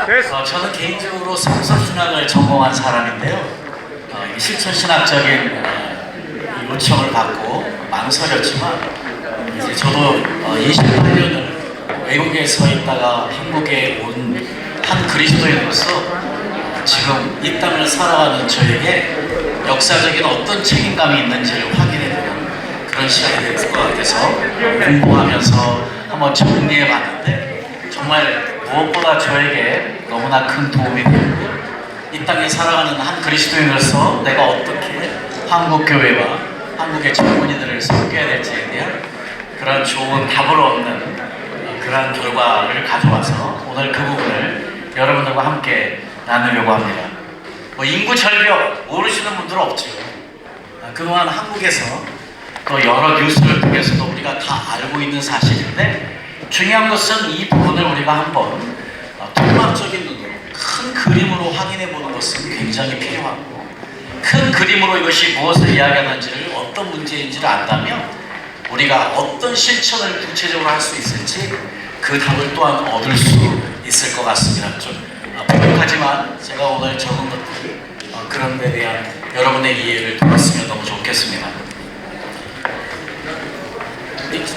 저는 개인적으로 성서신학을 전공한 사람인데요. 실천신학적인 요청을 받고 망설였지만 이제 저도 28년을 외국에 서 있다가 한국에 온 한 그리스도인으로서 지금 이 땅을 살아가는 저에게 역사적인 어떤 책임감이 있는지를 확인해보는 그런 시간이 될 것 같아서 공부하면서 한번 정리해봤는데 정말 무엇보다 저에게 너무나 큰 도움이 되었고 이 땅에 살아가는 한 그리스도인으로서 내가 어떻게 한국 교회와 한국의 젊은이들을 섬겨야 될지에 대한 그런 좋은 답을 얻는 그런 결과를 가져와서 오늘 그 부분을 여러분들과 함께 나누려고 합니다. 인구 절벽 모르시는 분들은 없죠. 그동안 한국에서 또 여러 뉴스를 통해서도 우리가 다 알고 있는 사실인데 중요한 것은 이 부분을 우리가 한번 통합적인 눈으로 큰 그림으로 확인해 보는 것은 굉장히 필요하고 큰 그림으로 이것이 무엇을 이야기하는지를 어떤 문제인지를 안다면 우리가 어떤 실천을 구체적으로 할 수 있을지 그 답을 또한 얻을 수 있을 것 같습니다. 좀 부족하지만 제가 오늘 적은 것들 그런 데 대한 여러분의 이해를 도왔으면 너무 좋겠습니다.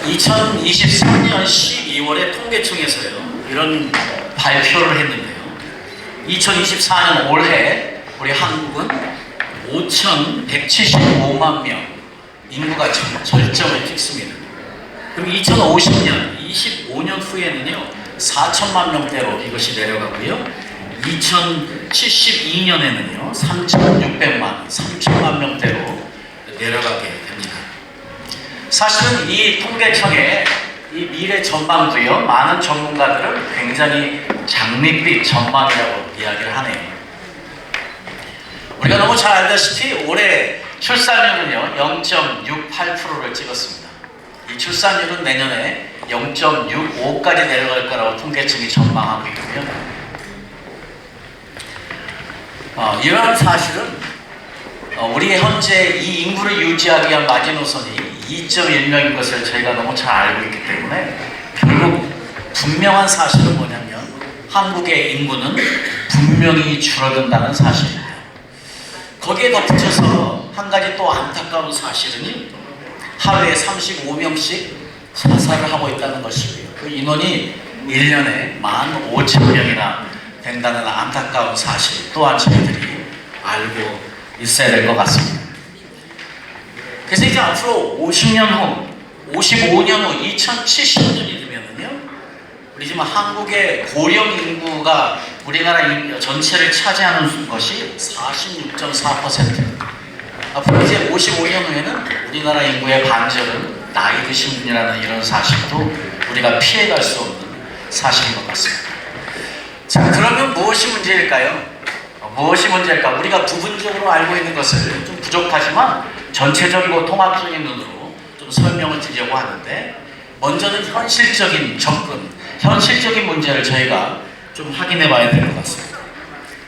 2023년 12월에 통계청에서요 이런 발표를 했는데요. 2024년 올해 우리 한국은 5,175만 명 인구가 절정을 찍습니다. 그럼 2050년 25년 후에는요 4천만 명대로 이것이 내려가고요 2072년에는요 3,600만 명대로 내려가게 됩니다. 사실은 이 통계청의 이 미래 전망도요 많은 전문가들은 굉장히 장밋빛 전망이라고 이야기를 하네요. 우리가 너무 잘 알다시피 올해 출산율은요 0.68%를 찍었습니다. 이 출산율은 내년에 0.65까지 내려갈 거라고 통계청이 전망하고 있고요. 이러한 사실은 우리 현재 이 인구를 유지하기 위한 마지노선이 2.1명인 것을 저희가 너무 잘 알고 있기 때문에 결국 분명한 사실은 뭐냐면 한국의 인구는 분명히 줄어든다는 사실입니다. 거기에 덧붙여서 한 가지 또 안타까운 사실은 하루에 35명씩 자살을 하고 있다는 것이고요. 그 인원이 1년에 15,000명이나 된다는 안타까운 사실 또한 저희들이 알고 있어야 될 것 같습니다. 그래서 이제 앞으로 50년 후, 55년 후, 2070년이 되면은요, 우리 지금 한국의 고령 인구가 우리나라 전체를 차지하는 것이 46.4%. 앞으로 이제 55년 후에는 우리나라 인구의 반절은 나이 드신 분이라는 이런 사실도 우리가 피해갈 수 없는 사실인 것 같습니다. 자, 그러면 무엇이 문제일까요? 무엇이 문제일까? 우리가 부분적으로 알고 있는 것을 좀 부족하지만 전체적이고 통합적인 눈으로 좀 설명을 드리려고 하는데 먼저는 현실적인 접근, 현실적인 문제를 저희가 좀 확인해 봐야 될 것 같습니다.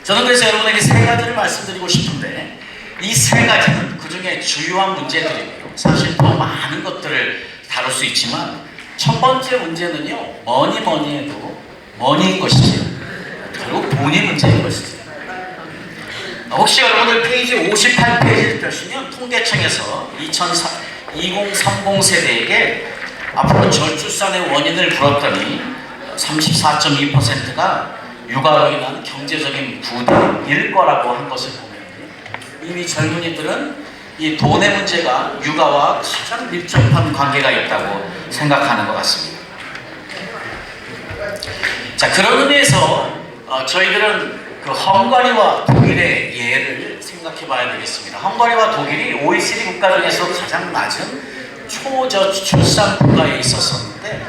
저는 그래서 여러분에게 세 가지를 말씀드리고 싶은데 이 세 가지는 그 중에 주요한 문제들이고요. 사실 더 많은 것들을 다룰 수 있지만 첫 번째 문제는요. 뭐니 해도 머니인 것이죠. 결국 돈이 문제인 것이죠. 혹시 여러분들 페이지 58페이지를 펴시면 통계청에서 2030 세대에게 앞으로 저출산의 원인을 물었더니 34.2%가 육아로 인한 경제적인 부담일 거라고 한 것을 보면 이미 젊은이들은 이 돈의 문제가 육아와 가장 밀접한 관계가 있다고 생각하는 것 같습니다. 자, 그런 의미에서 저희들은 그 헝가리와 독일의 예를 생각해 봐야 되겠습니다. 헝가리와 독일이 OECD 국가 중에서 가장 낮은 초저출산 국가에 있었었는데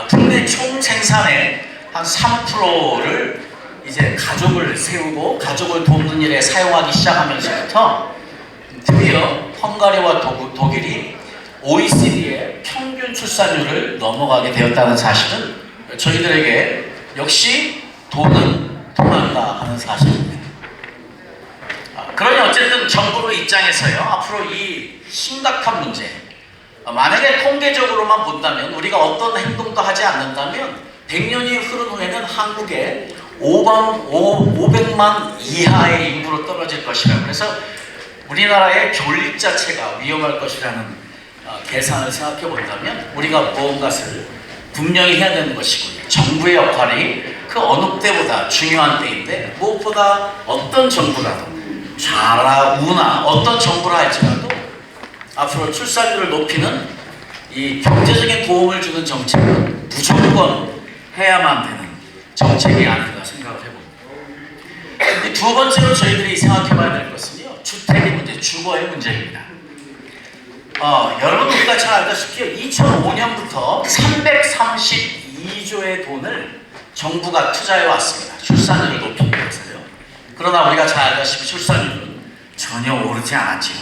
국내 총 생산의 한 3%를 이제 가족을 세우고 가족을 돕는 일에 사용하기 시작하면서부터 드디어 헝가리와 독일이 OECD의 평균 출산율을 넘어가게 되었다는 사실은 저희들에게 역시 돈은 통한다 하는 사실입니다. 그러니 어쨌든 정부의 입장에서요 앞으로 이 심각한 문제 만약에 통계적으로만 본다면 우리가 어떤 행동도 하지 않는다면 100년이 흐른 후에는 한국에 500만 이하의 인구로 떨어질 것이라. 그래서 우리나라의 존립 자체가 위험할 것이라는 계산을 생각해 본다면 우리가 무언가를 분명히 해야 되는 것이고요. 정부의 역할이 그 어느 때보다 중요한 때인데, 무엇보다 어떤 정부라도 좌나 우나 어떤 정부라 할지라도 앞으로 출산율을 높이는 이 경제적인 도움을 주는 정책은 무조건 해야만 되는 정책이 아닌가 생각을 해봅니다. 두 번째로 저희들이 생각해봐야 될 것은요, 주택의 문제, 주거의 문제입니다. 여러분 우리가 잘 알다시피 2005년부터 332조의 돈을 정부가 투자해 왔습니다. 출산율을 높이기 위해서요. 그러나 우리가 잘 알다시피 출산율은 전혀 오르지 않았지요.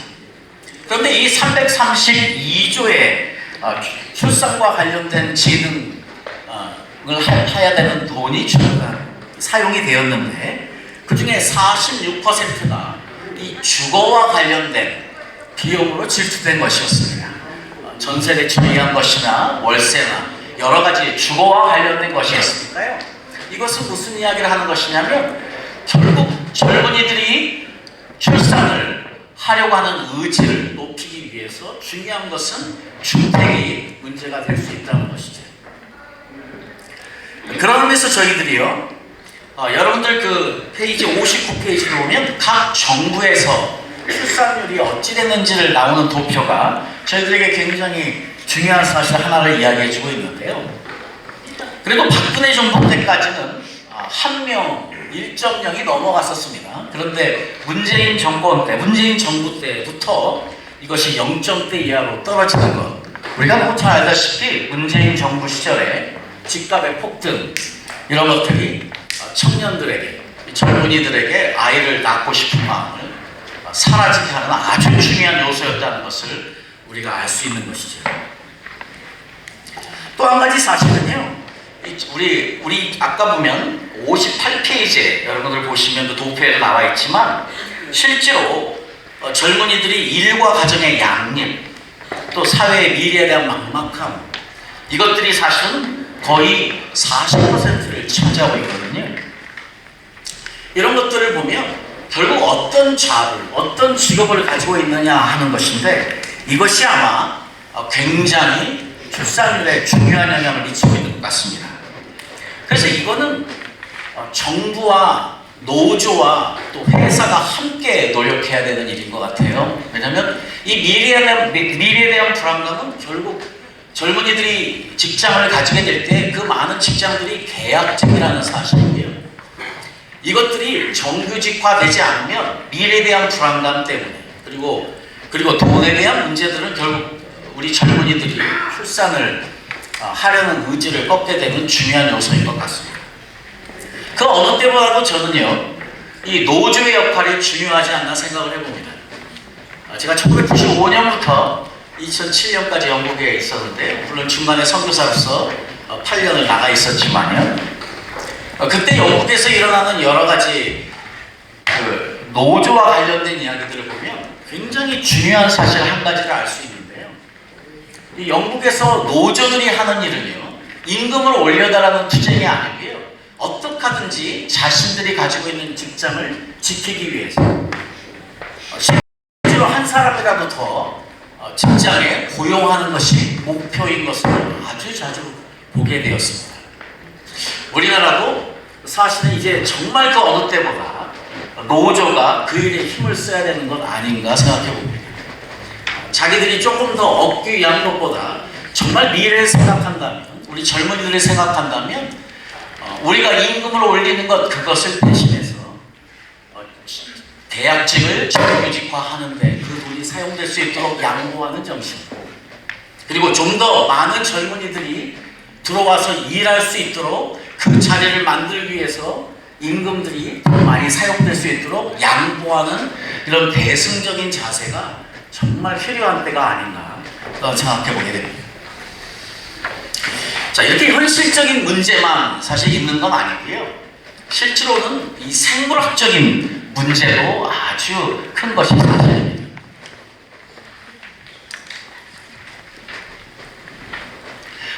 그런데 이 332조의 출산과 관련된 재능을 해야 되는 돈이 사용이 되었는데, 그 중에 46%가 이 주거와 관련된 비용으로 질투된 것이었습니다. 전세 대출을 위한 것이나 월세나 여러 가지 주거와 관련된 것이었으니까요. 이것은 무슨 이야기를 하는 것이냐면, 결국 젊은이들이 출산을 하려고 하는 의지를 높이기 위해서 중요한 것은 주택이 문제가 될 수 있다는 것이죠. 그런 의미에서 저희들이요, 여러분들 그 페이지 59페이지를 보면 각 정부에서 출산율이 어찌 됐는지를 나오는 도표가 저희들에게 굉장히 중요한 사실 하나를 이야기해주고 있는데요. 그리고 박근혜 정부 때까지는 1.0이 넘어갔었습니다. 그런데 문재인 정부 때부터 이것이 0점대 이하로 떨어지는 것, 우리가 너무 잘 알다시피 문재인 정부 시절에 집값의 폭등, 이런 것들이 청년들에게, 젊은이들에게 아이를 낳고 싶은 마음을 사라지게 하는 아주 중요한 요소였다는 것을 우리가 알 수 있는 것이죠. 또 한 가지 사실은요, 우리 아까 보면 58페이지에 여러분들 보시면 그 도표에도 나와 있지만, 실제로 젊은이들이 일과 가정의 양립, 또 사회의 미래에 대한 막막함, 이것들이 사실은 거의 40%를 차지하고 있거든요. 이런 것들을 보면 결국 어떤 자를, 어떤 직업을 가지고 있느냐 하는 것인데, 이것이 아마 굉장히 출산율에 중요한 영향을 미치고 있는 것 같습니다. 그래서 이거는 정부와 노조와 또 회사가 함께 노력해야 되는 일인 것 같아요. 왜냐하면 이 미래에 대한 불안감은 결국 젊은이들이 직장을 가지게 될 때 그 많은 직장들이 계약직이라는 사실이고요. 이것들이 정규직화되지 않으면 미래에 대한 불안감 때문에, 그리고 돈에 대한 문제들은 결국 우리 젊은이들이 출산을 하려는 의지를 꺾게 되는 중요한 요소인 것 같습니다. 그 어느 때보다도 저는요, 이 노조의 역할이 중요하지 않나 생각을 해봅니다. 제가 1995년부터 2007년까지 영국에 있었는데, 물론 중간에 선교사로서 8년을 나가 있었지만요, 그때 영국에서 일어나는 여러 가지 그 노조와 관련된 이야기들을 보면 굉장히 중요한 사실 한 가지를 알 수 있는데요. 이 영국에서 노조들이 하는 일은요, 임금을 올려달라는 투쟁이 아니고요, 어떻게 하든지 자신들이 가지고 있는 직장을 지키기 위해서 실제로 한 사람이라도 더 직장에 고용하는 것이 목표인 것을 아주 자주 보게 되었습니다. 우리나라도 사실은 이제 정말 그 어느 때보다 노조가 그 일에 힘을 써야 되는 것 아닌가 생각해 봅니다. 자기들이 조금 더 얻기 위한 것보다 정말 미래를 생각한다면, 우리 젊은이들을 생각한다면, 우리가 임금을 올리는 것, 그것을 대신해서 계약직을 정규직화하는데 그 돈이 사용될 수 있도록 양보하는 정신, 그리고 좀 더 많은 젊은이들이 들어와서 일할 수 있도록 그 자리를 만들기 위해서 임금들이 더 많이 사용될 수 있도록 양보하는 이런 대승적인 자세가 정말 필요한 때가 아닌가 생각해 보게 됩니다. 자, 이렇게 현실적인 문제만 사실 있는 건 아니고요, 실제로는 이 생물학적인 문제도 아주 큰 것이 사실입니다.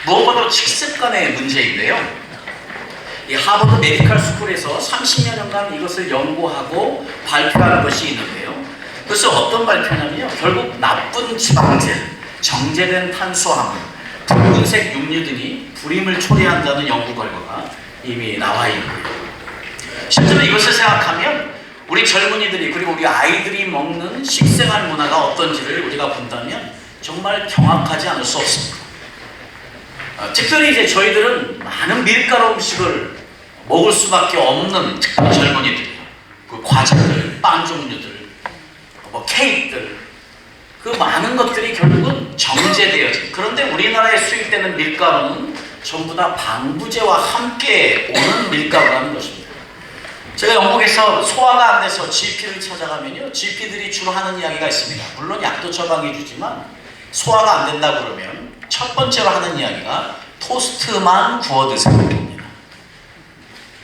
무엇보다도 식습관의 문제인데요, 이 하버드 메디컬 스쿨에서 30여 년간 이것을 연구하고 발표하는 것이 있는데요. 그래서 어떤 발표냐면요. 결국 나쁜 지방제, 정제된 탄수화물, 붉은색 육류 등이 불임을 초래한다는 연구 결과가 이미 나와 있는 거예요. 실제로 이것을 생각하면 우리 젊은이들이 그리고 우리 아이들이 먹는 식생활 문화가 어떤지를 우리가 본다면 정말 경악하지 않을 수 없습니다. 특별히 이제 저희들은 많은 밀가루 음식을 먹을 수밖에 없는 특히 젊은이들이요. 그 과자들, 빵 종류들, 뭐 케이크들, 그 많은 것들이 결국은 정제되어진. 그런데 우리나라에 수입되는 밀가루는 전부 다 방부제와 함께 오는 밀가루라는 것입니다. 제가 영국에서 소화가 안 돼서 GP를 찾아가면요, GP들이 주로 하는 이야기가 있습니다. 물론 약도 처방해 주지만 소화가 안 된다 그러면 첫 번째로 하는 이야기가 토스트만 구워 드세요.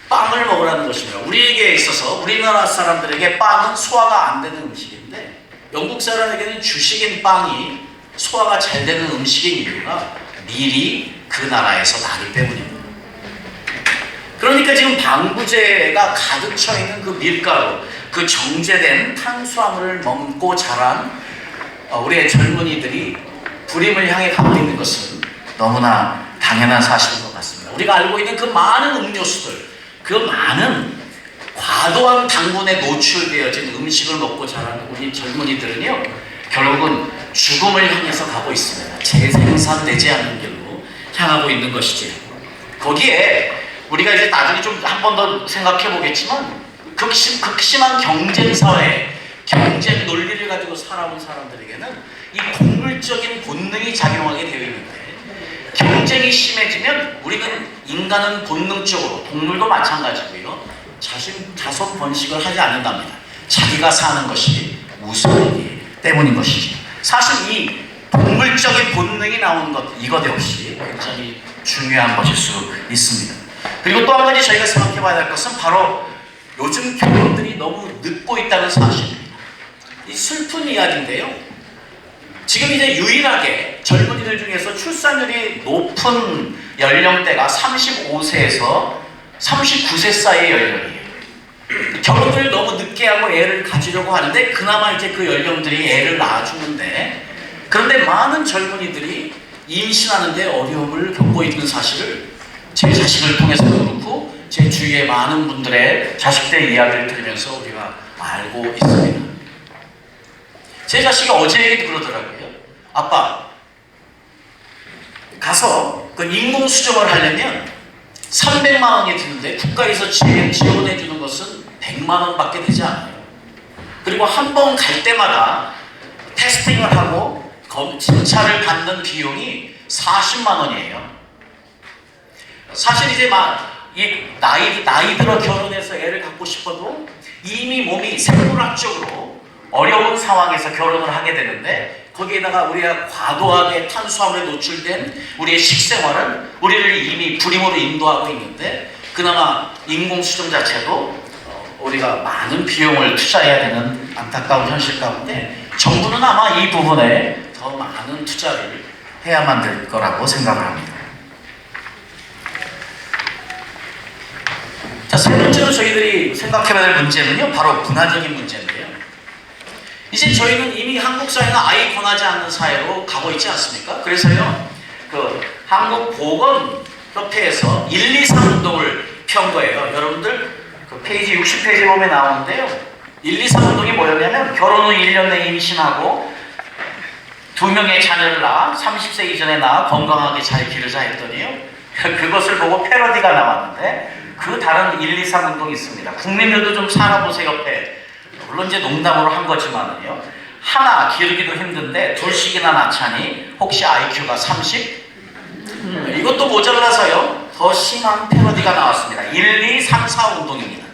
빵을 먹으라는 것입니다. 우리에게 있어서 우리나라 사람들에게 빵은 소화가 안 되는 음식인데 영국 사람에게는 주식인 빵이 소화가 잘 되는 음식인 이유가 밀이 그 나라에서 나기 때문입니다. 그러니까 지금 방부제가 가득 차 있는 그 밀가루, 그 정제된 탄수화물을 먹고 자란 우리의 젊은이들이 불임을 향해 가고 있는 것은 너무나 당연한 사실인 것 같습니다. 우리가 알고 있는 그 많은 음료수들, 그 많은 과도한 당분에 노출되어진 음식을 먹고 자라는 우리 젊은이들은요, 결국은 죽음을 향해서 가고 있습니다. 재생산되지 않는 길로 향하고 있는 것이지. 거기에 우리가 이제 나중에 좀 한 번 더 생각해 보겠지만 극심한 경쟁 사회, 경쟁 논리를 가지고 살아온 사람들에게는 이 동물적인 본능이 작용하게 되어 있는데 경쟁이 심해지면 우리는 인간은 본능적으로 동물도 마찬가지고요. 자손 번식을 하지 않는답니다. 자기가 사는 것이 우선이기 때문인 것이죠. 사실 이 동물적인 본능이 나오는 것 이것 역시 굉장히 중요한 것일 수 있습니다. 그리고 또 한 가지 저희가 생각해 봐야 될 것은 바로 요즘 결혼들이 너무 늦고 있다는 사실입니다. 이 슬픈 이야기인데요. 지금 이제 유일하게 젊은이들 중에서 출산율이 높은 연령대가 35세에서 39세 사이의 연령이에요. 결혼을 너무 늦게 하고 애를 가지려고 하는데 그나마 이제 그 연령들이 애를 낳아주는데 그런데 많은 젊은이들이 임신하는데 어려움을 겪고 있는 사실을 제 자식을 통해서도 그렇고 제 주위의 많은 분들의 자식들의 이야기를 들으면서 우리가 알고 있습니다. 제 자식이 어제 얘기도 그러더라고요. 아빠, 가서 그 인공수정을 하려면 300만 원이 드는데 국가에서 지원해 주는 것은 100만 원밖에 되지 않아요. 그리고 한 번 갈 때마다 테스팅을 하고 진찰을 받는 비용이 40만 원이에요. 사실 이제 나이 들어 결혼해서 애를 갖고 싶어도 이미 몸이 생물학적으로 어려운 상황에서 결혼을 하게 되는데 거기에다가 우리가 과도하게 탄수화물에 노출된 우리의 식생활은 우리를 이미 불임으로 인도하고 있는데 그나마 인공수정 자체도 우리가 많은 비용을 투자해야 되는 안타까운 현실 가운데 정부는 아마 이 부분에 더 많은 투자를 해야만 될 거라고 생각을 합니다. 자, 세 번째로 저희들이 생각해봐야 될 문제는요, 바로 문화적인 문제인데요. 이제 저희는 이미 한국 사회는 아예 권하지 않는 사회로 가고 있지 않습니까? 그래서요, 그 한국보건협회에서 123 운동을 편 거예요. 여러분들 그 페이지 60페이지 보면 나오는데요. 123 운동이 뭐였냐면 결혼 후 1년 내에 임신하고 2명의 자녀를 낳아 30세 이전에 낳아 건강하게 잘 기르자 했더니요. 그것을 보고 패러디가 나왔는데 그 다른 123 운동이 있습니다. 국민들도 좀 살아보세요 옆에. 물론 이제 농담으로 한 거지만은요. 하나 기르기도 힘든데 둘씩이나 낳자니 혹시 IQ가 30? 이것도 모자라서요. 더 심한 패러디가 나왔습니다. 1, 2, 3, 4 운동입니다.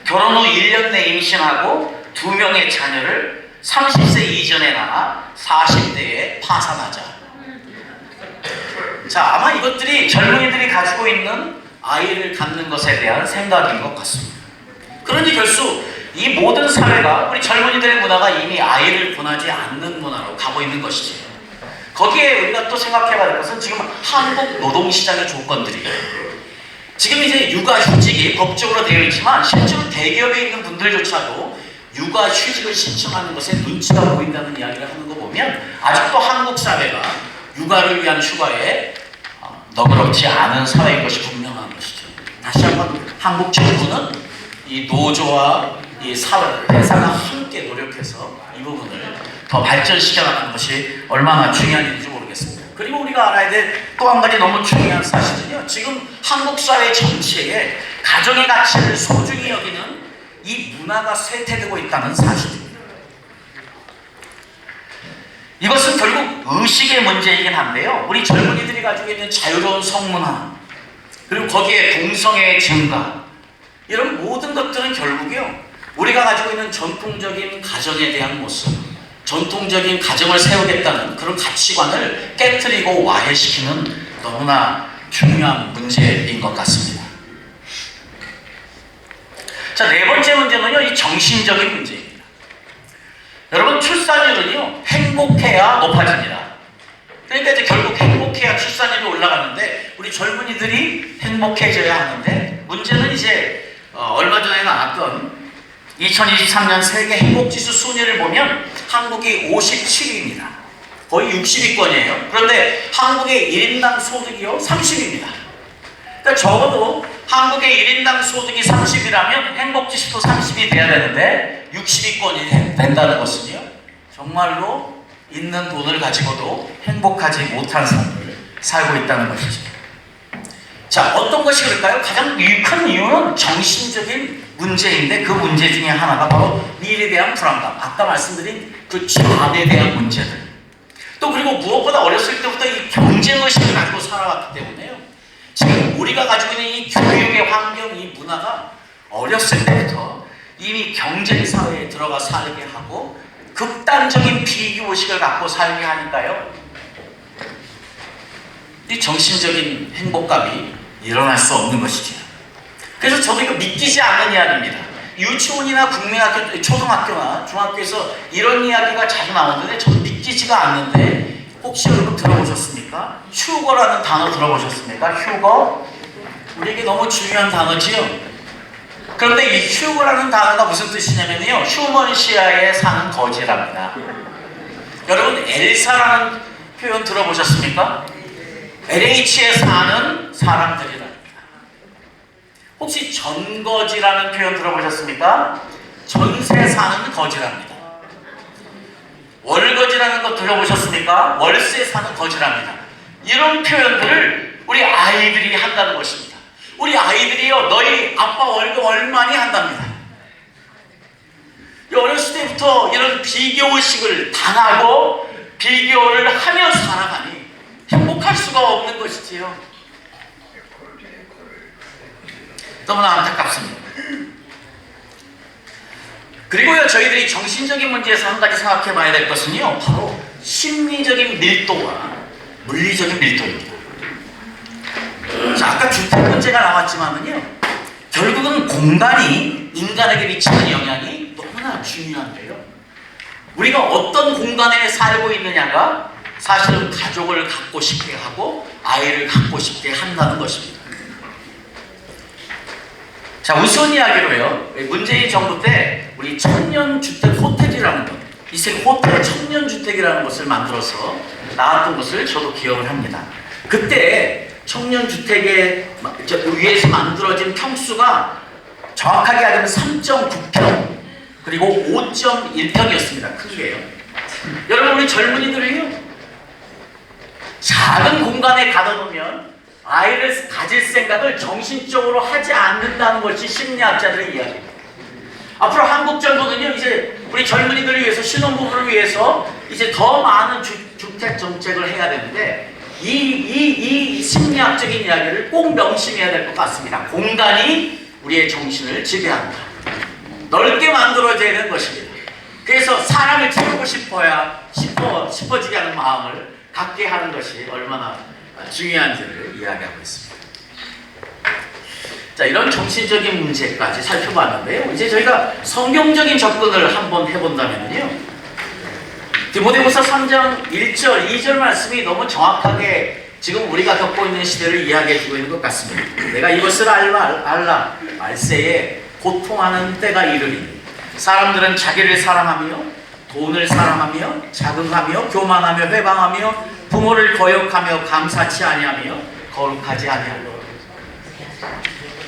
결혼 후 1년 내 임신하고 2명의 자녀를 30세 이전에 낳아 40대에 파산하자. 자, 아마 이것들이 젊은이들이 가지고 있는 아이를 갖는 것에 대한 생각인 것 같습니다. 그러니 결국 이 모든 사회가 우리 젊은이들의 문화가 이미 아이를 권하지 않는 문화로 가고 있는 것이지. 거기에 우리가 또 생각해봐야 될 것은 지금 한국 노동시장의 조건들이에요. 지금 이제 육아휴직이 법적으로 되어 있지만 실제로 대기업에 있는 분들조차도 육아휴직을 신청하는 것에 눈치가 보인다는 이야기를 하는 거 보면 아직도 한국 사회가 육아를 위한 휴가에 너그럽지 않은 사회인 것이 분명한 것이죠. 다시 한번 한국 정부는 이 노조와 이 사회, 회사가 함께 노력해서 이 부분을 더 발전시켜 나가는 것이 얼마나 중요한 일인지 모르겠습니다. 그리고 우리가 알아야 될 또 한 가지 너무 중요한 사실은요. 지금 한국 사회 전체에 가정의 가치를 소중히 여기는 이 문화가 쇠퇴되고 있다는 사실입니다. 이것은 결국 의식의 문제이긴 한데요. 우리 젊은이들이 가지고 있는 자유로운 성문화, 그리고 거기에 동성애의 증가, 이런 모든 것들은 결국요, 우리가 가지고 있는 전통적인 가정에 대한 모습, 전통적인 가정을 세우겠다는 그런 가치관을 깨트리고 와해시키는 너무나 중요한 문제인 것 같습니다. 자, 네 번째 문제는요, 이 정신적인 문제입니다. 여러분, 출산율은요, 행복해야 높아집니다. 그러니까 이제 결국 행복해야 출산율이 올라가는데 우리 젊은이들이 행복해져야 하는데, 문제는 이제 얼마 전에 나왔던 2023년 세계 행복지수 순위를 보면 한국이 57위입니다. 거의 60위권이에요. 그런데 한국의 1인당 소득이요 30위입니다. 그러니까 적어도 한국의 1인당 소득이 30이라면 행복지수도 30이 돼야 되는데 60위권이 된다는 것은요, 정말로 있는 돈을 가지고도 행복하지 못한 삶을 살고 있다는 것이죠. 자, 어떤 것이 그럴까요? 가장 큰 이유는 정신적인 문제인데, 그 문제 중에 하나가 바로 미래에 대한 불안감, 아까 말씀드린 그 잠에 대한 문제들, 또 그리고 무엇보다 어렸을 때부터 이 경쟁의식을 가지고 살아왔기 때문에요, 지금 우리가 가지고 있는 이 교육의 환경, 이 문화가 어렸을 때부터 이미 경쟁사회에 들어가 살게 하고 극단적인 비교의식을 갖고 살게 하니까요, 이 정신적인 행복감이 일어날 수 없는 것이죠. 그래서 저도 이거 믿기지 않는 이야기입니다. 유치원이나 국민학교, 초등학교나 중학교에서 이런 이야기가 자주 나오는데 저도 믿기지가 않는데, 혹시 여러분 들어보셨습니까? 휴거라는 단어 들어보셨습니까? 휴거? 우리에게 너무 중요한 단어지요. 그런데 이 휴거라는 단어가 무슨 뜻이냐면요, 휴먼시아에 사는 거지랍니다. 여러분, 엘사라는 표현 들어보셨습니까? LH에 사는 사람들이랍니다. 혹시 전거지라는 표현 들어보셨습니까? 전세 사는 거지랍니다. 월거지라는 거 들어보셨습니까? 월세 사는 거지랍니다. 이런 표현들을 우리 아이들이 한다는 것입니다. 우리 아이들이요, 너희 아빠 월급 얼마니 한답니다. 어렸을 때부터 이런 비교의식을 당하고 비교를 하며 살아가니 행복할 수가 없는 것이지요. 너무나 안타깝습니다. 그리고요, 저희들이 정신적인 문제에서 한 가지 생각해 봐야 될 것은요, 바로 심리적인 밀도와 물리적인 밀도입니다. 자, 아까 주택 문제가 나왔지만은요, 결국은 공간이 인간에게 미치는 영향이 너무나 중요한데요, 우리가 어떤 공간에 살고 있느냐가 사실은 가족을 갖고 싶게 하고 아이를 갖고 싶게 한다는 것입니다. 자, 우스운 이야기로요, 문재인 정부 때 우리 청년주택 호텔이라는 것, 이 호텔 청년주택이라는 것을 만들어서 나왔던 것을 저도 기억을 합니다. 그때 청년주택에 위에서 만들어진 평수가 정확하게 하자면 3.9평 그리고 5.1평이었습니다. 큰 게요. 여러분, 우리 젊은이들이요, 작은 공간에 가둬놓으면 아이를 가질 생각을 정신적으로 하지 않는다는 것이 심리학자들의 이야기입니다. 앞으로 한국 정부는요, 이제 우리 젊은이들을 위해서, 신혼부부를 위해서 이제 더 많은 주택 정책을 해야 되는데, 이 심리학적인 이야기를 꼭 명심해야 될 것 같습니다. 공간이 우리의 정신을 지배한다. 넓게 만들어져야 되는 것입니다. 그래서 사람을 채우고 싶어지게 하는 마음을 갖게 하는 것이 얼마나 중요한지를 이야기하고 있습니다. 자, 이런 정신적인 문제까지 살펴봤는데요, 이제 저희가 성경적인 접근을 한번 해본다면요, 디모데후서 3장 1절, 2절 말씀이 너무 정확하게 지금 우리가 겪고 있는 시대를 이야기해주고 있는 것 같습니다. 내가 이것을 알라 말세에 고통하는 때가 이르리니 사람들은 자기를 사랑하며 돈을 사랑하며 자긍하며 교만하며 회방하며 부모를 거역하며 감사치 아니하며 거룩하지 아니하며.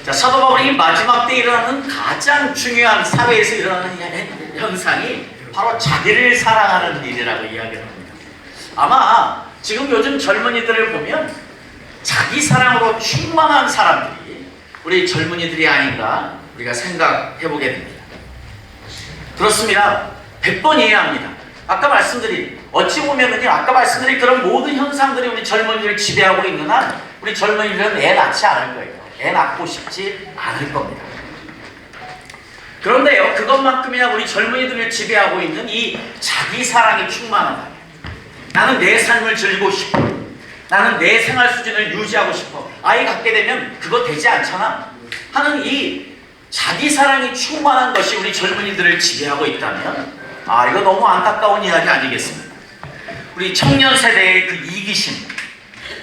자, 사도 바울이 마지막 때 일어나는 가장 중요한 사회에서 일어나는 현상이 바로 자기를 사랑하는 일이라고 이야기를 합니다. 아마 지금 요즘 젊은이들을 보면 자기 사랑으로 충만한 사람들이 우리 젊은이들이 아닌가 우리가 생각해보게 됩니다. 그렇습니다. 100번 이해합니다. 아까 말씀드린 그런 모든 현상들이 우리 젊은이를 지배하고 있는 한 우리 젊은이들은 애 낳지 않을 거예요. 애 낳고 싶지 않을 겁니다. 그런데요, 그것만큼이나 우리 젊은이들을 지배하고 있는 이 자기 사랑이 충만하다. 나는 내 삶을 즐기고 싶어. 나는 내 생활 수준을 유지하고 싶어. 아이 갖게 되면 그거 되지 않잖아? 하는 이 자기 사랑이 충만한 것이 우리 젊은이들을 지배하고 있다면 이거 너무 안타까운 이야기 아니겠습니까? 우리 청년 세대의 그 이기심,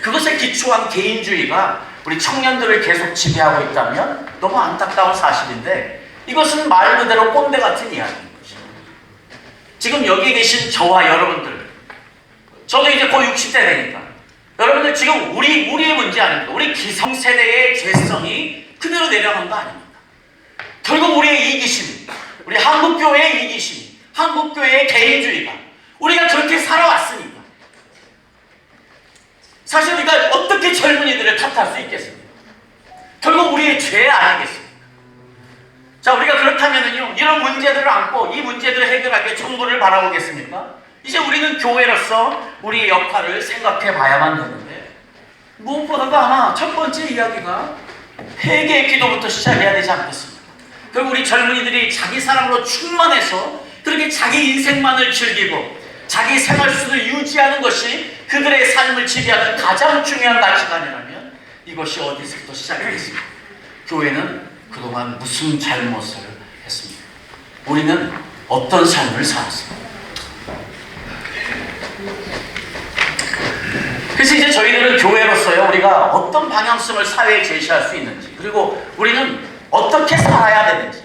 그것에 기초한 개인주의가 우리 청년들을 계속 지배하고 있다면 너무 안타까운 사실인데 이것은 말 그대로 꼰대 같은 이야기인 거죠. 지금 여기 계신 저와 여러분들, 저도 이제 거의 60대 되니까 여러분들 지금 우리의 문제 아닙니까? 우리 기성세대의 죄성이 그대로 내려간 거 아닙니까? 결국 우리의 이기심, 우리 한국교회의 이기심, 한국교회의 개인주의가 우리가 저렇게 살아왔으니까 사실 우리가 어떻게 젊은이들을 탓할 수 있겠습니까? 결국 우리의 죄 아니겠습니까? 자, 우리가 그렇다면요, 이런 문제들을 안고 이 문제들을 해결하기 위해 정부를 바라보겠습니까? 이제 우리는 교회로서 우리의 역할을 생각해 봐야만 되는데 무엇보다도 아마 첫 번째 이야기가 회개의 기도부터 시작해야 되지 않겠습니까? 결국 우리 젊은이들이 자기 사랑으로 충만해서 그렇게 자기 인생만을 즐기고 자기 생활 수준을 유지하는 것이 그들의 삶을 지배하는 가장 중요한 가치관이라면 이것이 어디서부터 시작하겠습니까? 교회는 그동안 무슨 잘못을 했습니까? 우리는 어떤 삶을 살았습니까? 그래서 이제 저희들은 교회로서요, 우리가 어떤 방향성을 사회에 제시할 수 있는지, 그리고 우리는 어떻게 살아야 되는지,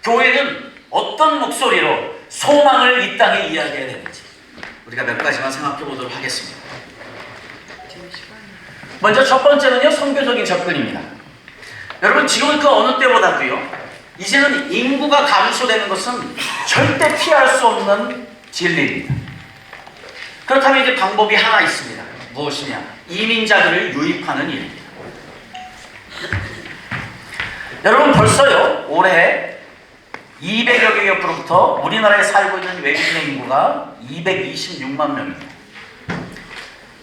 교회는 어떤 목소리로 소망을 이 땅에 이야기해야 되는지 우리가 몇 가지만 생각해 보도록 하겠습니다. 먼저 첫 번째는요, 선교적인 접근입니다. 여러분, 지금은 그 어느 때보다도요, 이제는 인구가 감소되는 것은 절대 피할 수 없는 진리입니다. 그렇다면 이제 방법이 하나 있습니다. 무엇이냐? 이민자들을 유입하는 일입니다. 여러분, 벌써요, 올해 200여 개 옆으로부터 우리나라에 살고 있는 외국인의 인구가 226만 명입니다.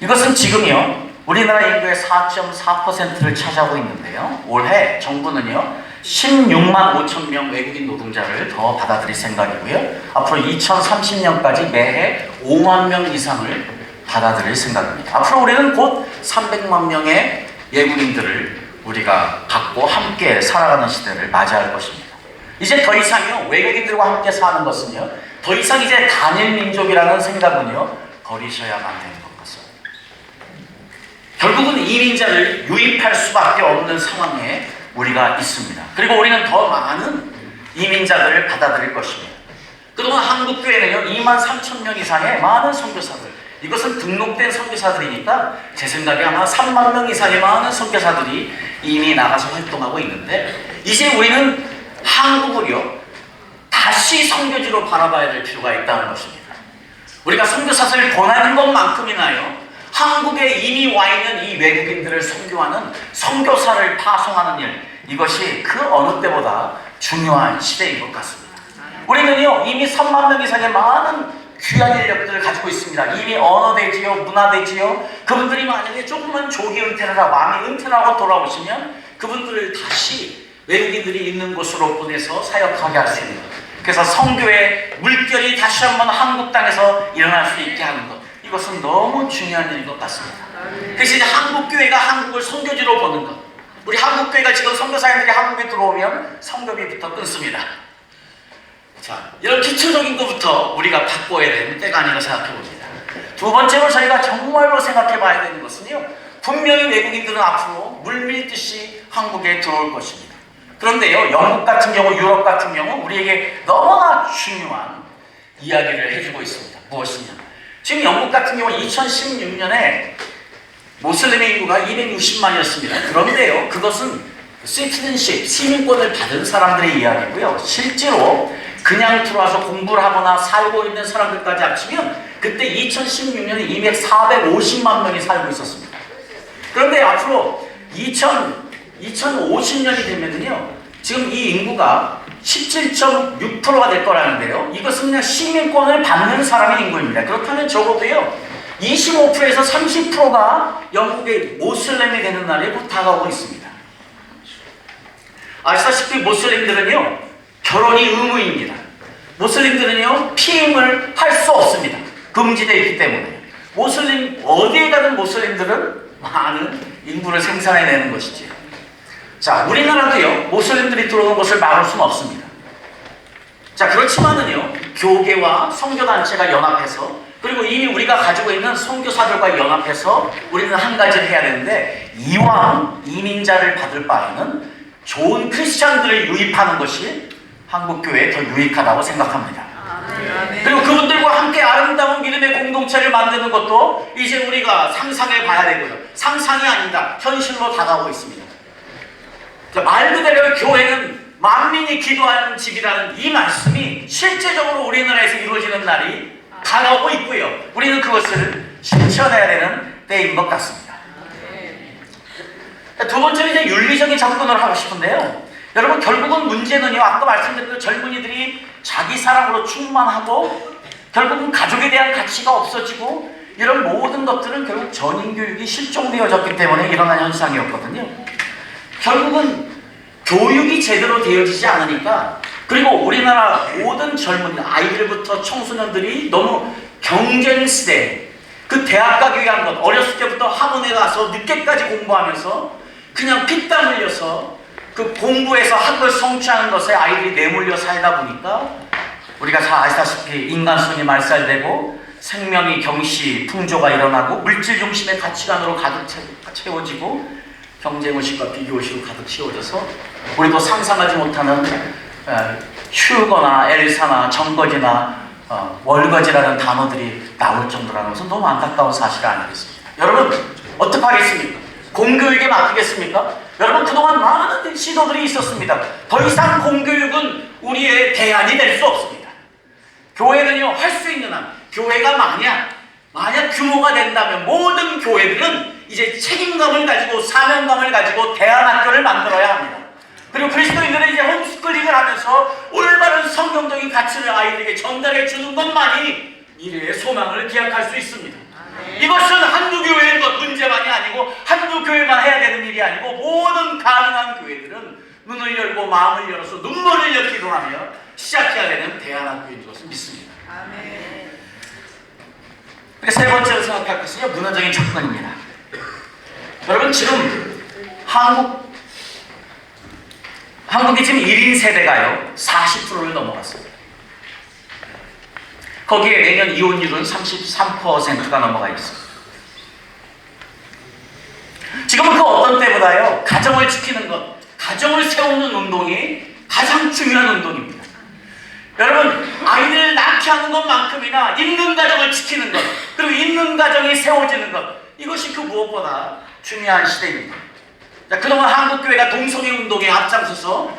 이것은 지금요, 우리나라 인구의 4.4%를 차지하고 있는데요, 올해 정부는요 16만 5천 명 외국인 노동자를 더 받아들일 생각이고요, 앞으로 2030년까지 매해 5만 명 이상을 받아들일 생각입니다. 앞으로 우리는 곧 300만 명의 외국인들을 우리가 갖고 함께 살아가는 시대를 맞이할 것입니다. 이제 더 이상요, 외국인들과 함께 사는 것은요, 더 이상 이제 단일 민족이라는 생각은요 버리셔야만 되는 것 같습니다. 결국은 이민자를 유입할 수밖에 없는 상황에 우리가 있습니다. 그리고 우리는 더 많은 이민자들을 받아들일 것입니다. 그동안 한국교회는요 2만 3천 명 이상의 많은 선교사들, 이것은 등록된 선교사들이니까 제 생각에 아마 3만 명 이상의 많은 선교사들이 이미 나가서 활동하고 있는데, 이제 우리는 한국을요 다시 선교지로 바라봐야 될 필요가 있다는 것입니다. 우리가 선교사를 보내는 것만큼이나요, 한국에 이미 와 있는 이 외국인들을 선교하는 선교사를 파송하는 일, 이것이 그 어느 때보다 중요한 시대인 것 같습니다. 우리는요 이미 3만 명 이상의 많은 귀한 인력들을 가지고 있습니다. 이미 언어대지요, 문화대지요, 그분들이 만약에 조금만 조기 은퇴를 하고 암이 은퇴를 하고 돌아오시면 그분들을 다시 외국인들이 있는 곳으로 보내서 사역하게 할 수 있는 것, 그래서 선교의 물결이 다시 한번 한국 땅에서 일어날 수 있게 하는 것, 이것은 너무 중요한 일인 것 같습니다. 그래서 이제 한국교회가 한국을 선교지로 보는 것, 우리 한국교회가 지금 선교사님들이 한국에 들어오면 선교비부터 끊습니다. 자, 이런 기초적인 것부터 우리가 바꿔야 되는 때가 아닌가 생각해 봅니다. 두 번째로 저희가 정말로 생각해 봐야 되는 것은요, 분명히 외국인들은 앞으로 물밀듯이 한국에 들어올 것입니다. 그런데요, 영국 같은 경우, 유럽 같은 경우 우리에게 너무나 중요한 이야기를 해주고 있습니다. 무엇이냐? 지금 영국 같은 경우 2016년에 모슬림의 인구가 260만이었습니다. 그런데요, 그것은 시티즌십, 시민권을 받은 사람들의 이야기고요. 실제로 그냥 들어와서 공부를 하거나 살고 있는 사람들까지 합치면 그때 2016년에 이미 450만 명이 살고 있었습니다. 그런데 앞으로 2050년이 되면요, 지금 이 인구가 17.6%가 될 거라는데요. 이것은 그냥 시민권을 받는 사람의 인구입니다. 그렇다면 적어도요, 25%에서 30%가 영국의 모슬렘이 되는 날에 곧 다가오고 있습니다. 아시다시피 모슬림들은요, 결혼이 의무입니다. 모슬림들은요, 피임을 할 수 없습니다. 금지되어 있기 때문에. 모슬림, 어디에 가든 모슬림들은 많은 인구를 생산해내는 것이지요. 자, 우리나라도요, 모슬림들이 들어오는 것을 막을 수는 없습니다. 자, 그렇지만은요, 교계와 선교단체가 연합해서, 그리고 이미 우리가 가지고 있는 선교사들과 연합해서 우리는 한 가지를 해야 되는데, 이왕 이민자를 받을 바에는 좋은 크리스찬들을 유입하는 것이 한국교회에 더 유익하다고 생각합니다. 그리고 그분들과 함께 아름다운 믿음의 공동체를 만드는 것도 이제 우리가 상상해 봐야 되고요. 상상이 아니다, 현실로 다가오고 있습니다. 자, 말 그대로 교회는 만민이 기도하는 집이라는 이 말씀이 실제적으로 우리나라에서 이루어지는 날이 다가오고 있고요. 우리는 그것을 실천해야 되는 때인 것 같습니다. 두 번째는 이제 윤리적인 접근을 하고 싶은데요. 여러분, 결국은 문제는요, 아까 말씀드린 그 젊은이들이 자기 사랑으로 충만하고 결국은 가족에 대한 가치가 없어지고 이런 모든 것들은 결국 전인교육이 실종되어졌기 때문에 일어난 현상이었거든요. 결국은 교육이 제대로 되어지지 않으니까, 그리고 우리나라 모든 젊은 아이들부터 청소년들이 너무 경쟁시대, 그 대학 가기 위한 것, 어렸을 때부터 학원에 가서 늦게까지 공부하면서 그냥 피땀 흘려서 그 공부에서 학을 성취하는 것에 아이들이 내몰려 살다 보니까 우리가 잘 아시다시피 인간성이 말살되고 생명이 경시, 풍조가 일어나고 물질 중심의 가치관으로 가득 채워지고 경쟁의식과 비교의식으로 가득 채워져서 우리도 상상하지 못하는 휴거나 엘사나 정거지나 월거지라는 단어들이 나올 정도라는 것은 너무 안타까운 사실 아니겠습니까? 여러분, 어떡하겠습니까? 공교육에 맡기겠습니까? 여러분, 그동안 많은 시도들이 있었습니다. 더 이상 공교육은 우리의 대안이 될 수 없습니다. 교회는요, 할 수 있는 한, 교회가 만약 규모가 된다면 모든 교회들은 이제 책임감을 가지고 사명감을 가지고 대안학교를 만들어야 합니다. 그리고 그리스도인들은 이제 홈스쿨링을 하면서 올바른 성경적인 가치를 아이들에게 전달해 주는 것만이 미래의 소망을 기약할 수 있습니다. 이것은 한두 교회의 문제만이 아니고 한두 교회만 해야 되는 일이 아니고 모든 가능한 교회들은 눈을 열고 마음을 열어서 눈물을 흘려 기도하며 시작해야 되는 대안학교인 것을 믿습니다. 세 번째로 생각할 것은요, 문화적인 접근입니다. 여러분, 지금 한국이 지금 1인 세대가요 40%를 넘어갔습니다. 거기에 내년 이혼율은 33%가 넘어가 있습니다. 지금은 그 어떤 때보다요, 가정을 지키는 것, 가정을 세우는 운동이 가장 중요한 운동입니다. 여러분, 아이를 낳게 하는 것만큼이나 있는 가정을 지키는 것, 그리고 있는 가정이 세워지는 것, 이것이 그 무엇보다 중요한 시대입니다. 자, 그동안 한국교회가 동성애 운동에 앞장서서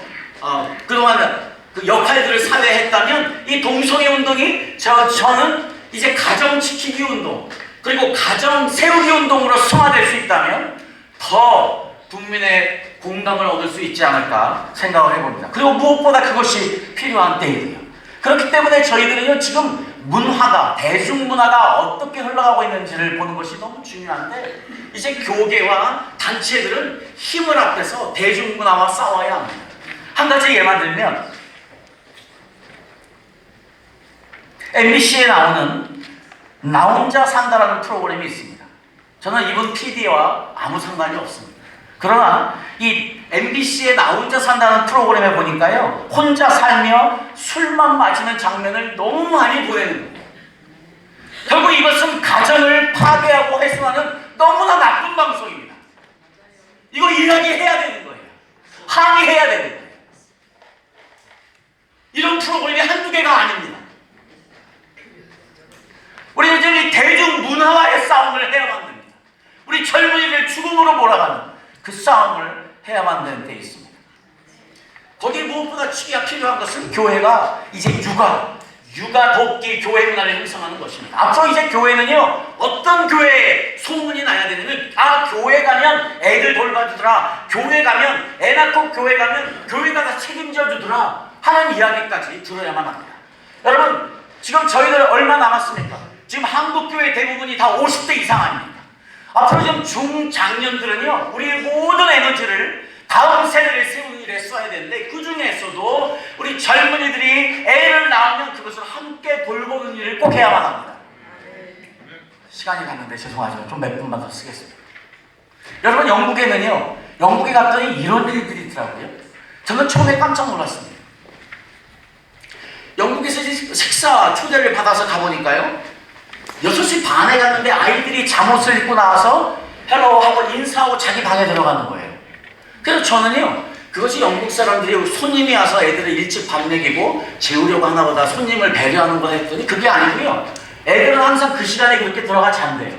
그동안 그 역할들을 사회에 했다면 이 동성애 운동이 저는 이제 가정 지키기 운동, 그리고 가정 세우기 운동으로 승화될 수 있다면 더 국민의 공감을 얻을 수 있지 않을까 생각을 해봅니다. 그리고 무엇보다 그것이 필요한 때이고요. 그렇기 때문에 저희들은요, 지금 문화가, 대중문화가 어떻게 흘러가고 있는지를 보는 것이 너무 중요한데, 이제 교계와 단체들은 힘을 합해서 대중문화와 싸워야 합니다. 한 가지 예만 들면, MBC에 나오는 나 혼자 산다라는 프로그램이 있습니다. 저는 이분 PD와 아무 상관이 없습니다. 그러나 이 MBC에 나 혼자 산다는 프로그램에 보니까요, 혼자 살며 술만 마시는 장면을 너무 많이 보내는 거예요. 결국 이것은 가정을 파괴하고 훼손하는 너무나 나쁜 방송입니다. 이거 이야기해야 되는 거예요. 항의해야 되는 거예요. 이런 프로그램이 한두 개가 아닙니다. 우리는 이제 대중문화와의 싸움을 해야만 됩니다. 우리 젊은이들 죽음으로 몰아가는 그 싸움을 해야만 되는 데 있습니다. 거기에 무엇보다 치기가 필요한 것은 교회가 이제 육아 돕기 교회 문화를 형성하는 것입니다. 앞으로 이제 교회는요, 어떤 교회에 소문이 나야 되냐면, 교회 가면 애들 돌봐주더라, 교회 가면 애 낳고 교회 가면 교회가 다 책임져 주더라 하는 이야기까지 들어야만 합니다. 여러분, 지금 저희들 얼마 남았습니까? 지금 한국교회 대부분이 다 50대 이상 아닙니까? 앞으로 지금 중장년들은요, 우리의 모든 에너지를 다음 세대를 세우는 일에 써야 되는데, 그 중에서도 우리 젊은이들이 애를 낳으면 그것을 함께 돌보는 일을 꼭 해야만 합니다. 시간이 갔는데 죄송하지만 좀 몇 분만 더 쓰겠습니다. 여러분, 영국에 갔더니 이런 일들이 있더라고요. 저는 처음에 깜짝 놀랐습니다. 영국에서 이제 식사 초대를 받아서 가보니까요, 6시 반에 갔는데 아이들이 잠옷을 입고 나와서 헬로 하고 인사하고 자기 방에 들어가는 거예요. 그래서 저는요, 그것이 영국 사람들이 손님이 와서 애들을 일찍 밥 먹이고 재우려고 하나 보다, 손님을 배려하는 거 했더니 그게 아니고요, 애들은 항상 그 시간에 그렇게 들어가 잔대요.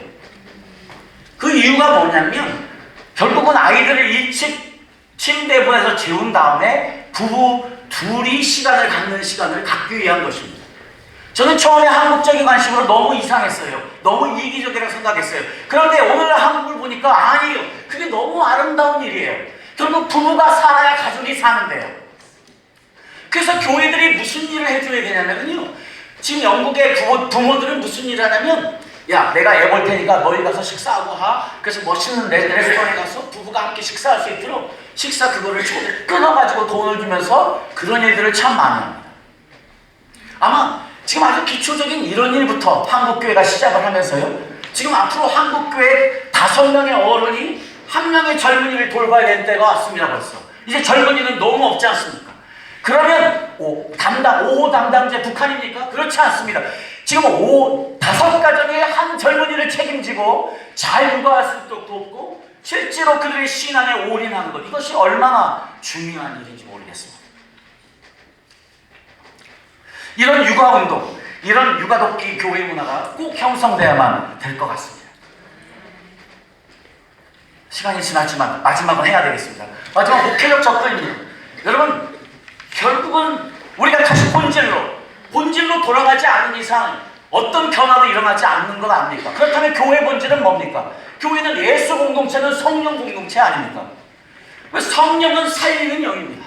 그 이유가 뭐냐면, 결국은 아이들을 일찍 침대에 보내서 재운 다음에 부부 둘이 시간을 갖기 위한 것입니다. 저는 처음에 한국적인 관심으로 너무 이상했어요. 너무 이기적이라고 생각했어요. 그런데 오늘 한국을 보니까 아니에요. 그게 너무 아름다운 일이에요. 결국 부부가 살아야 가족이 사는데요. 그래서 교회들이 무슨 일을 해줘야 되냐면요, 지금 영국의 부모들은 무슨 일을 하냐면, 야, 내가 애 볼 테니까 너희 가서 식사하고 하. 그래서 멋있는 레스토랑에 가서 부부가 함께 식사할 수 있도록 식사 그거를 끊어가지고 돈을 주면서 그런 일들을 참 많이 합니다. 아마 지금 아주 기초적인 이런 일부터 한국교회가 시작을 하면서요, 지금 앞으로 한국교회 5명의 어른이 1명의 젊은이를 돌봐야 되는 때가 왔습니다. 벌써 이제 젊은이는 너무 없지 않습니까? 그러면 5호 담당자 북한입니까? 그렇지 않습니다. 지금 5가정의 한 젊은이를 책임지고 잘 육아할 수 있도록 돕고 실제로 그들의 신앙에 올인하는 것, 이것이 얼마나 중요한 일인지 모르겠습니다. 이런 육아운동, 이런 육아돕기 교회 문화가 꼭 형성되어야만 될 것 같습니다. 시간이 지났지만 마지막은 해야 되겠습니다. 마지막 목회적 접근입니다. 여러분, 결국은 우리가 다시 본질로 돌아가지 않은 이상 어떤 변화도 일어나지 않는 것 아닙니까? 그렇다면 교회 본질은 뭡니까? 교회는 예수 공동체는 성령 공동체 아닙니까? 성령은 살리는 영입니다.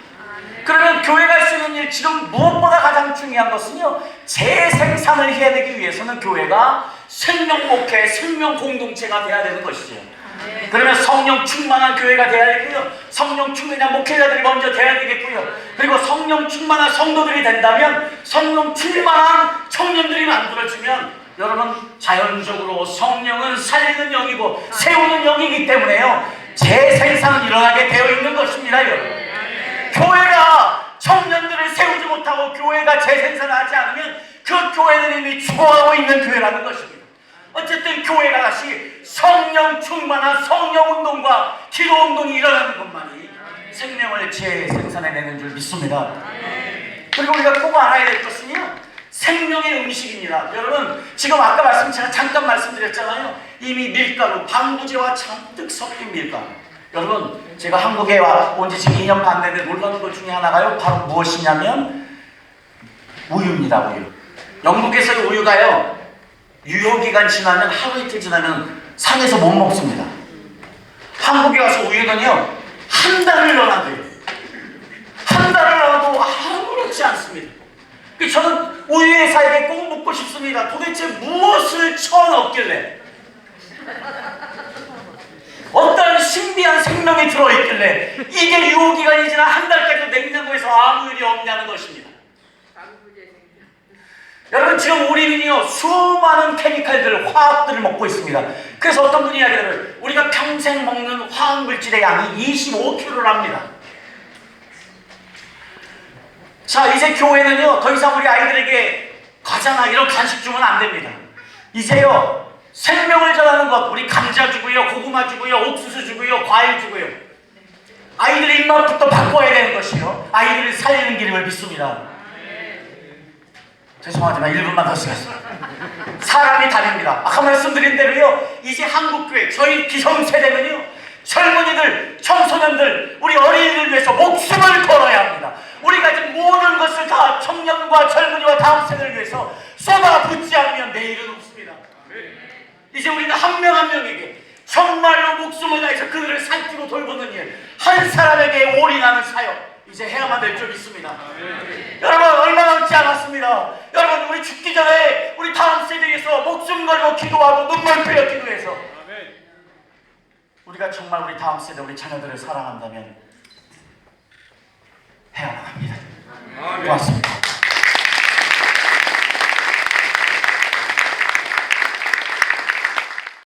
그러면 교회가 할 수 있는 일, 지금 무엇보다 가장 중요한 것은요, 재생산을 해야 되기 위해서는 교회가 생명 목회, 생명 공동체가 돼야 되는 것이죠. 그러면 성령 충만한 교회가 돼야 되고요, 성령 충만한 목회자들이 먼저 돼야 되겠고요, 그리고 성령 충만한 성도들이 된다면 성령 충만한 청년들이 만들어지면, 여러분, 자연적으로 성령은 살리는 영이고 세우는 영이기 때문에요, 재생산은 일어나게 되어 있는 것입니다. 여러분, 교회가 청년들을 세우지 못하고 교회가 재생산을 하지 않으면 그 교회는 이미 죽어가고 있는 교회라는 것입니다. 어쨌든 교회가 다시 성령 충만한 성령운동과 기도운동이 일어나는 것만이 생명을 재생산해내는 줄 믿습니다. 그리고 우리가 꼭 알아야 될 것은요, 생명의 음식입니다. 여러분, 지금 아까 제가 잠깐 말씀드렸잖아요. 이미 밀가루, 방부제와 잔뜩 섞인 밀가루. 여러분, 제가 한국에 온 지 지금 2년 반 됐는데 놀라는 것 중에 하나가요, 바로 무엇이냐면 우유입니다. 우유. 영국에서의 우유가요, 유효기간 지나면, 하루 이틀 지나면 상해서 못 먹습니다. 한국에 와서 우유는요, 한 달을 넣어놔도요, 한 달을 넣어도 아무렇지 않습니다. 저는 우유 회사에게 꼭 묻고 싶습니다. 도대체 무엇을 쳐넣었길래, 어떤 신비한 생명이 들어있길래 이게 유효기간이 지나 한 달까지도 냉장고에서 아무 일이 없냐는 것입니다. 여러분, 지금 우리는요, 수많은 케미칼들, 화학들을 먹고 있습니다. 그래서 어떤 분이 이야기를, 우리가 평생 먹는 화학물질의 양이 25kg랍니다. 자, 이제 교회는요, 더 이상 우리 아이들에게 과자나 이런 간식 주면 안 됩니다. 이제요 생명을 전하는 것, 우리 감자 주고요, 고구마 주고요, 옥수수 주고요, 과일 주고요. 아이들의 입맛부터 바꿔야 되는 것이요, 아이들을 살리는 길임을 믿습니다. 죄송하지만 1분만 더 쓰겠습니다. 사람이 다릅니다. 아까 말씀드린 대로요, 이제 한국교회, 저희 기성세대는요, 젊은이들, 청소년들, 우리 어린이들 위해서 목숨을 걸어야 합니다. 우리가 지금 모든 것을 다 청년과 젊은이와 다음 세대를 위해서 쏟아붓지 않으면 내일은 없습니다. 이제 우리는 한 명 한 명에게 정말로 목숨을 다해서 그들을 살피고 돌보는 일, 한 사람에게 올인하는 사역, 이제 해야만 될 줄 믿습니다. 여러분, 얼마 남지 않았습니다. 여러분, 우리 죽기 전에 우리 다음 세대에 위해서 목숨 걸고 기도하고 눈물 흘려 기도해서 우리가 정말 우리 다음 세대, 우리 자녀들을 사랑한다면 해야만 합니다. 고맙습니다.